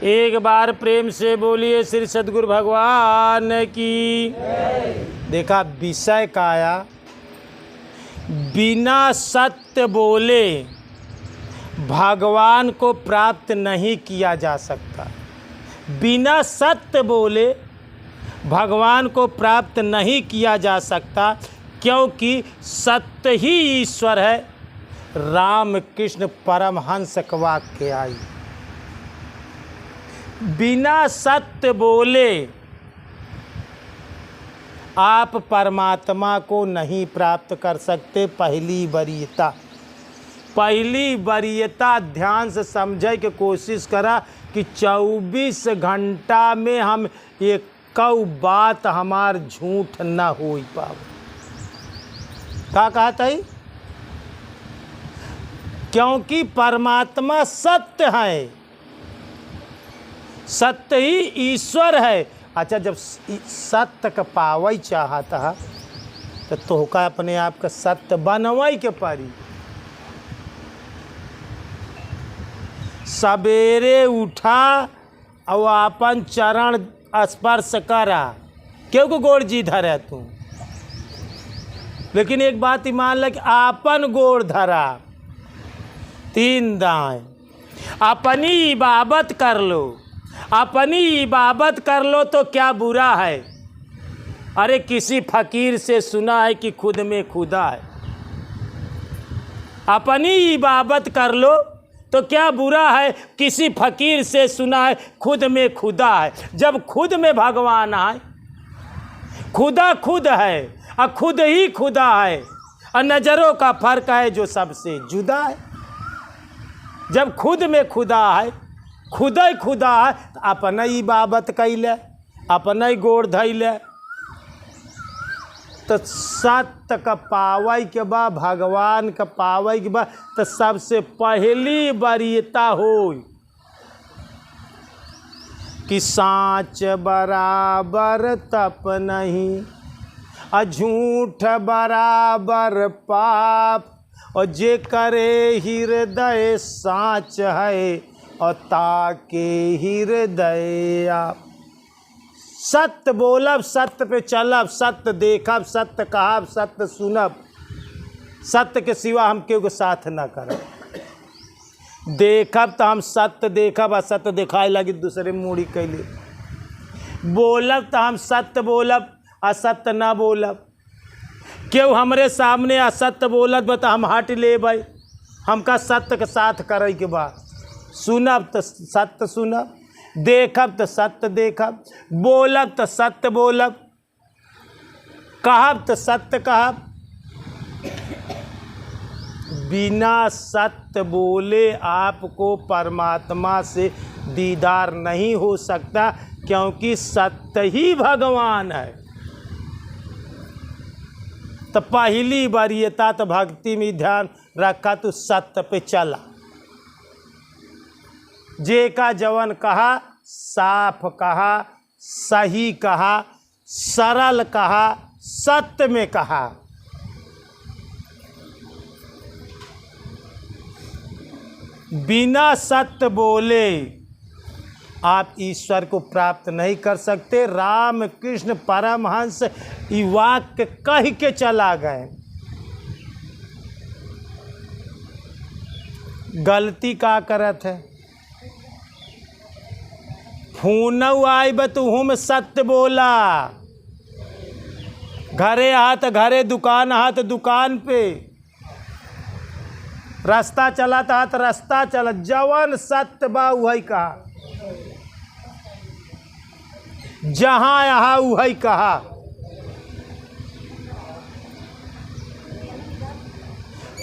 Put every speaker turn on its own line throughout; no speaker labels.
एक बार प्रेम से बोलिए श्री सद्गुरु भगवान की। देखा विषय का आया, बिना सत्य बोले भगवान को प्राप्त नहीं किया जा सकता। बिना सत्य बोले भगवान को प्राप्त नहीं किया जा सकता, क्योंकि सत्य ही ईश्वर है। राम कृष्ण परमहंस का वाक्य आई, बिना सत्य बोले आप परमात्मा को नहीं प्राप्त कर सकते। पहली वरीयता ध्यान से समझे की कोशिश करा कि 24 घंटा में हम एक बात हमार झूठ न हो पाओ। क्या कहा था? क्योंकि परमात्मा सत्य है, सत्य ही ईश्वर है। अच्छा, जब सत्य का पावई चाहता है तो तोहका अपने आप का सत्य बनवाई के पड़ी। सवेरे उठा और अपन चरण स्पर्श करा, क्योंकि गोड़ जी धरे तू। लेकिन एक बात ही मान ल कि आपन गोड़ धरा, 3 दाएं, अपनी इबादत कर लो। अपनी इबादत कर लो तो क्या बुरा है? अरे किसी फकीर से सुना है कि खुद में खुदा है। अपनी इबादत कर लो तो क्या बुरा है? किसी फकीर से सुना है खुद में खुदा है। जब खुद में भगवान है, खुदा खुद है और खुद ही खुदा है, और नज़रों का फर्क है जो सबसे जुदा है। जब खुद में खुदा है, खुदा ही खुदा है, तो अपना ही इबादत कैले, अपना ही गोड़ धैले। तो सत्य का पावई के बाद, भगवान का पावई के बाद, तो सबसे पहली वरीयता हो कि साँच बराबर तप नहीं, झूठ बराबर पाप, और जे करे हृदय साँच है, और ताके हृदय आप। सत्य बोलब, सत्य पे चलब, सत्य देखब, सत्य कहब, सत्य सुनब। सत्य के सिवा हम केहू के साथ न करब। देखब तो हम सत्य देखब, असत्य दिखाए लगी दूसरे मूड़ी कैले। बोलब तो हम सत्य बोलब, असत्य न बोलब। केहू हमरे सामने असत्य बोलत बा तो हम हट लेबै, हमका सत्य के साथ करे के बा। सुनब तो सत्य सुनब, देखब तो सत्य देखब, बोलब तो सत्य बोलब, कहब तो सत्य कहब। बिना सत्य बोले आपको परमात्मा से दीदार नहीं हो सकता, क्योंकि सत्य ही भगवान है। तो पहली वरीयता तो भक्ति में ध्यान रखा, तो सत्य पे चला। जे का जवन कहा, साफ कहा, सही कहा, सरल कहा, सत्य में कहा। बिना सत्य बोले आप ईश्वर को प्राप्त नहीं कर सकते। राम कृष्ण परमहंस ये वाक्य कह के चला गए। गलती का करत है? फोन आई बतूहू में सत्य बोला। घरे हाथ घरे, दुकान हाथ दुकान पे, रास्ता चला था तो रास्ता चला। जवन सत्य बा वही कहा, जहां यहाँ वही कहा।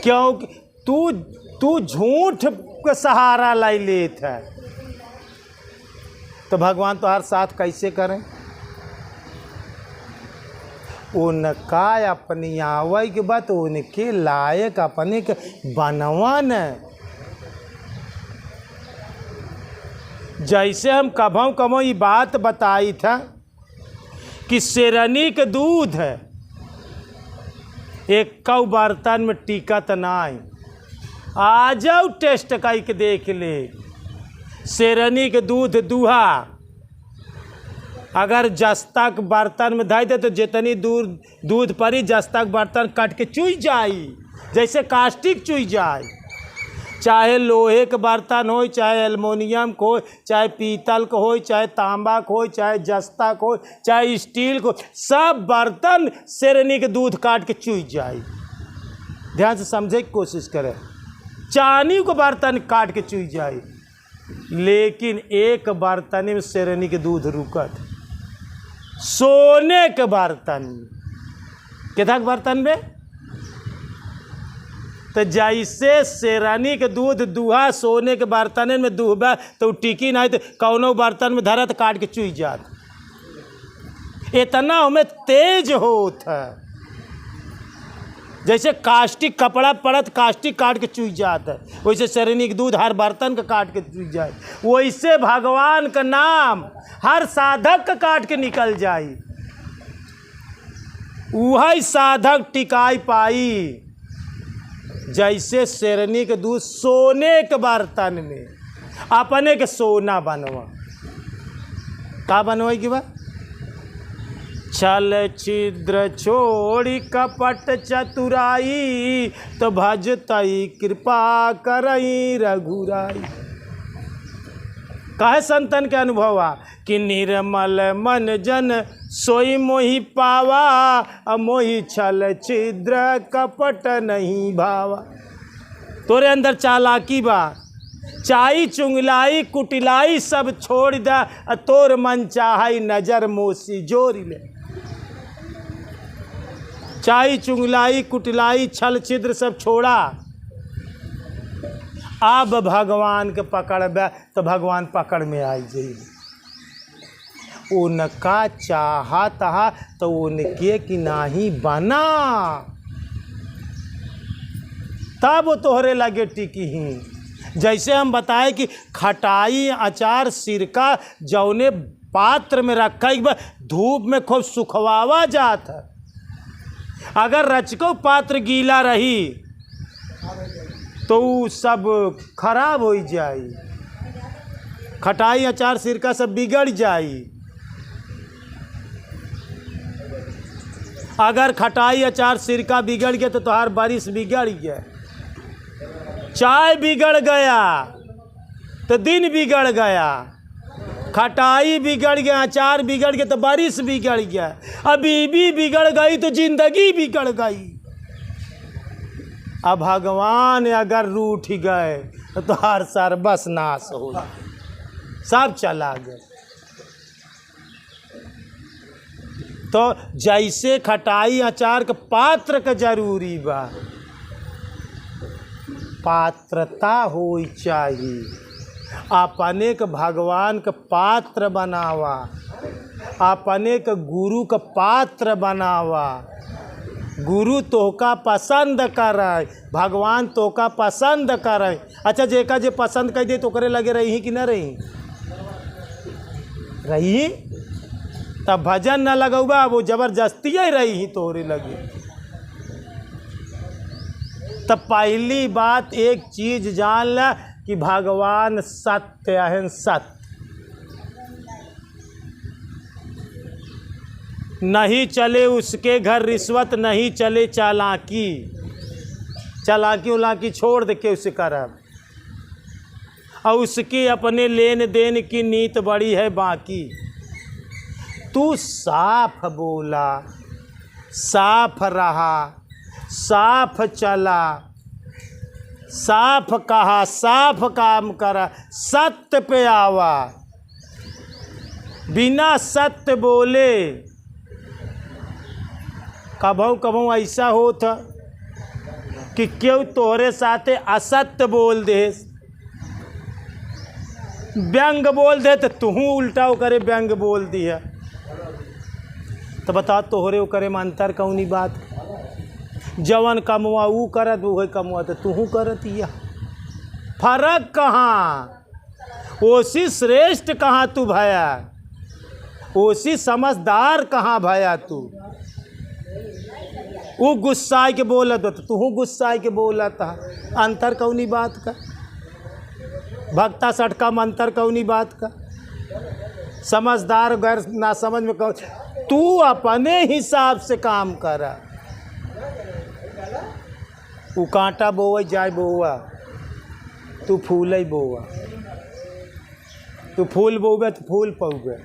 क्योंकि तू झूठ का सहारा लाई लेत है, तो भगवान तो हर साथ कैसे करें? उनका अपनी आवई के बाद उनके लायक अपने के बनवन। जैसे हम कभों ये बात बताई था कि शेरनी के दूध है एक बर्तन में टिकत नहीं। आ जाओ टेस्ट करके देख ले। शेरनी के दूध दूहा अगर जस्तक बर्तन में धइ दे तो जितनी दूध पड़ी जस्तक बर्तन कट के चुई जाई, जैसे कास्टिक चुई जाए। चाहे लोहे के बर्तन हो, चाहे एल्युमिनियम को हो, चाहे पीतल को हो, चाहे तांबा को हो, चाहे जस्ता को हो, चाहे स्टील को, सब बर्तन शेरनी के दूध काट के चुई जाए। ध्यान से समझे की कोशिश करें। चांदी को बर्तन काट के चुई जाए, लेकिन एक बर्तन में शेरनी के दूध रुकत। सोने के बर्तन, कितना बर्तन में? तो जैसे शेरनी के दूध दूहा सोने के बर्तन में दूहबा तो टिकी नहीं, तो कौनो बर्तन में धरत काट के चुई जात। इतना हमें तेज होत है, जैसे कास्टिक कपड़ा पड़त कास्टिक काट के चुई जात है, वैसे शेरनी के दूध हर बर्तन का काट के चुई जाए। वैसे भगवान का नाम हर साधक का काट के निकल जाए, वही साधक टिकाई पाई। जैसे शेरनी के दूध सोने के बर्तन में अपने के सोना बनवा, का बनवाई की बा? छल छिद्र छोड़ी कपट चतुराई, तो भजतई कृपा करई रघुराई। काहे संतन के अनुभवा कि निर्मल मन जन सोई मोहि पावा, मोहि छल छिद्र कपट नहीं भावा। तोरे अंदर चालाकी बा, चाई चुंगलाई कुटिलाई सब छोड़ दा, तोर मन चाहई नजर मोसी जोरी ले। चाई चुंगलाई कुटिलाई छल छिद्र सब छोड़ा, अब भगवान के पकड़बे तो भगवान पकड़ में आई जाई। उनका चाहत हा तो उनके की नाही बना, तब तोहरे लगे टिकी ही। जैसे हम बताए कि खटाई अचार सिरका जौने पात्र में रखा धूप में खूब सुखवावा जात है, अगर रचको पात्र गीला रही तो सब खराब हो जाई, खटाई अचार सिरका सब बिगड़ जाई। अगर खटाई अचार सिरका बिगड़ गया तो तुम्हार बारिश बिगड़ गया, चाय बिगड़ गया तो दिन बिगड़ गया, खटाई बिगड़ गया अचार बिगड़ गया तो बारिश बिगड़ गया, अब बीवी बिगड़ गई तो जिंदगी बिगड़ गई। अब भगवान अगर रूठ गए तो हर सर्वस नाश हो, सब चला गए। तो जैसे खटाई अचार के पात्र का जरूरी बा, पात्रता होई चाहिए, अपने के भगवान के पात्र बनावा, अपने के गुरु के पात्र बनावा। गुरु तोहका पसंद करे, भगवान तोहका पसंद करे। अच्छा जेका जे पसंद कर दे तो करे लगे रही कि न रही रही, तब भजन न लगौबा, वो जबरदस्ती ही रही तोहरे लगे। तब पहली बात एक चीज जान ला कि भगवान सत्य है, सत्य नहीं चले उसके घर रिश्वत, नहीं चले चालाकी, चालाकी उलाकी छोड़ दे के उसे करब। और उसकी अपने लेन देन की नीत बड़ी है बाकी। तू साफ बोला, साफ रहा, साफ चला, साफ कहा, साफ काम करा, सत्य पे आवा, बिना सत्य बोले। कभू कभू ऐसा होता कि क्यों तोहरे साथे असत्य बोल दे, व्यंग बोल दे तो तू उल्टा करे व्यंग बोल दिया, तो बता तोहरे करे में अंतर कौनी बात? जवन कमुआ ऊ करत वही कमुआ तो तू करत, या फर्क कहाँ? ओसी श्रेष्ठ कहाँ तू भया, ओसी समझदार कहाँ भया तू? वो गुस्सा के बोलत तो तू गुस्सा के बोलत, अंतर कौनी बात का? भक्ता सटका मंतर कौनी बात का, समझदार गैर ना समझ में कौन। तू अपने हिसाब से काम कर। उ कांटा बोवा जाए बोवा, तू फूल ही बोवा। तू फूल बोवे तो फूल पौगे।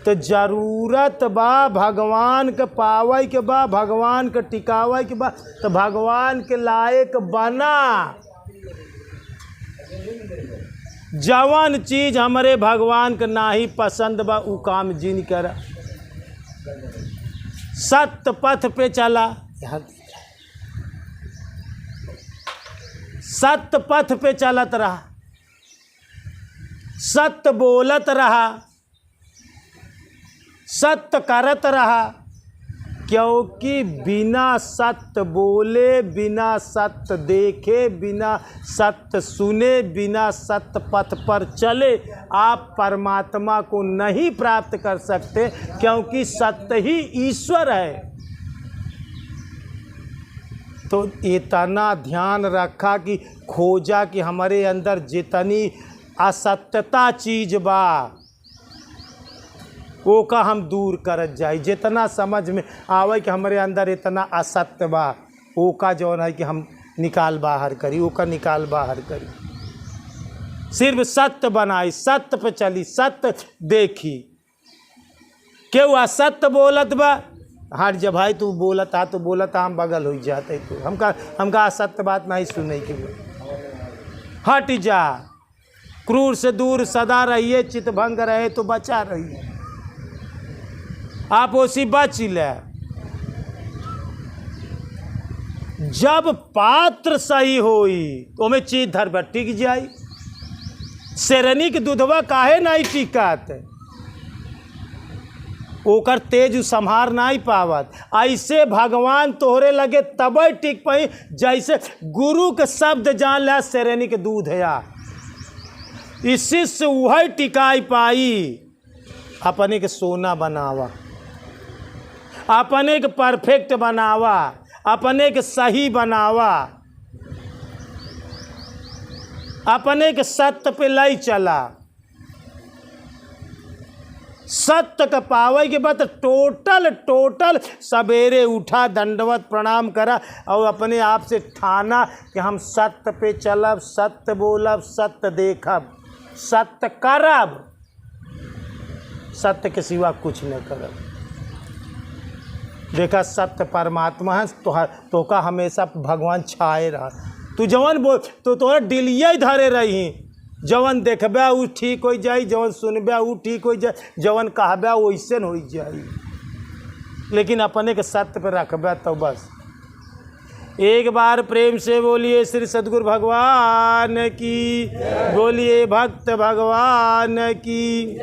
तो जरूरत बा भगवान के पावे के बा, भगवान के टिकावे के बा, तो भगवान के लायक बना। जवन चीज हमारे भगवान के नाही पसंद बा उ काम जिन कर। सत्य पथ पे चला, सत्य पथ पे चलत रहा, सत्य बोलत रहा, सत्य करत रहा। क्योंकि बिना सत्य बोले, बिना सत्य देखे, बिना सत्य सुने, बिना सत्य पथ पर चले आप परमात्मा को नहीं प्राप्त कर सकते, क्योंकि सत्य ही ईश्वर है। तो इतना ध्यान रखा कि खोजा कि हमारे अंदर जितनी असत्यता चीज बा वो का हम दूर करत जाए। जितना समझ में आवे कि हमारे अंदर इतना असत्य बा वो का जौन है कि हम निकाल बाहर करी, वो का निकाल बाहर करी। सिर्फ सत्य बनाई, सत्य पे चली, सत्य देखी। क्यों असत्य बोलत बा, हट जा भाई, तू बोलता तो बोलता हम बगल हो जाते। तो हमका असत्य बात नहीं सुने के, हट जा। क्रूर से दूर सदा रहिए, चितभंग रहे तो बचा रहिए। आप उसी बच ले। जब पात्र सही होई तो में चीज धर पर टिक जाई। शेरनी के दूधवा काहे नहीं टिकत, ओकर तेज संहार नहीं पावत। ऐसे भगवान तोहरे लगे तबे टिक पाई जैसे गुरु के शब्द जान ले शेरनी के दूध है, इसी से वही टिकाई पाई। अपने के सोना बनावा, अपने के परफेक्ट बनावा, अपने के सही बनावा, अपने के सत्य पे लाई चला। सत्य का पावे के बाद टोटल सवेरे उठा, दंडवत प्रणाम करा और अपने आप से ठाना कि हम सत्य पे चलब, सत्य बोलब, सत्य देखब, सत्य करब, सत्य के सिवा कुछ न करब। देखा सत्य परमात्मा है, तो का हमेशा भगवान छाए रहा। तू जवन बोल तो तोहरा डिलिया ही धरे रही। जवन देखबे उ ठीक हो जाई, जवन सुनबे उ ठीक हो जाए, जवन कहबे वैसे हो जाई। लेकिन अपने के सत्य पे रखबे तो बस। एक बार प्रेम से बोलिए श्री सद्गुरु भगवान की, बोलिए भक्त भगवान की।